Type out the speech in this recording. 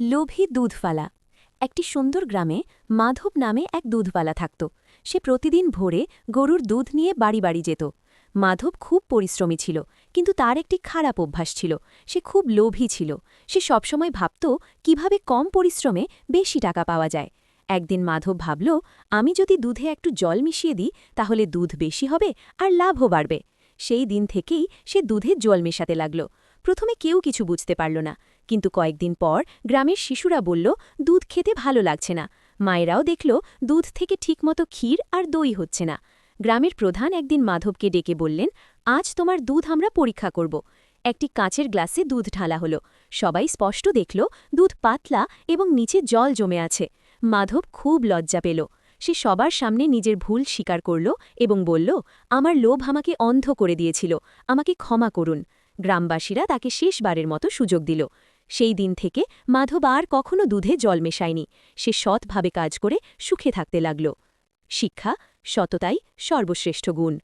লোভী দুধওয়ালা। একটি সুন্দর গ্রামে মাধব নামে এক দুধওয়ালা থাকত। সে প্রতিদিন ভোরে গরুর দুধ নিয়ে বাড়ি বাড়ি যেত। মাধব খুব পরিশ্রমী ছিল, কিন্তু তার একটি খারাপ অভ্যাস ছিল। সে খুব লোভী ছিল। সে সবসময় ভাবত কিভাবে কম পরিশ্রমে বেশি টাকা পাওয়া যায়। একদিন মাধব ভাবল, আমি যদি দুধে একটু জল মিশিয়ে দিই তাহলে দুধ বেশি হবে আর লাভও বাড়বে। সেই দিন থেকেই সে দুধে জল মেশাতে লাগল। প্রথমে কেউ কিছু বুঝতে পারল না, কিন্তু কয়েকদিন পর গ্রামের শিশুরা বলল, দুধ খেতে ভালো লাগছে না। মায়েরাও দেখল দুধ থেকে ঠিকমতো ক্ষীর আর দই হচ্ছে না। গ্রামের প্রধান একদিন মাধবকে ডেকে বললেন, আজ তোমার দুধ আমরা পরীক্ষা করব। একটি কাঁচের গ্লাসে দুধ ঢালা হলো। সবাই স্পষ্ট দেখল দুধ পাতলা এবং নিচে জল জমে আছে। মাধব খুব লজ্জা পেল। সে সবার সামনে নিজের ভুল স্বীকার করল এবং বলল, আমার লোভ আমাকে অন্ধ করে দিয়েছিল, আমাকে ক্ষমা করুন। গ্রামবাসীরা তাকে শেষবারের মতো সুযোগ দিল। সেই দিন থেকে মাধব আর কখনো দুধে জল মেশায়নি। সে সৎভাবে কাজ করে সুখে থাকতে লাগল। শিক্ষা, সততাই সর্বশ্রেষ্ঠ গুণ।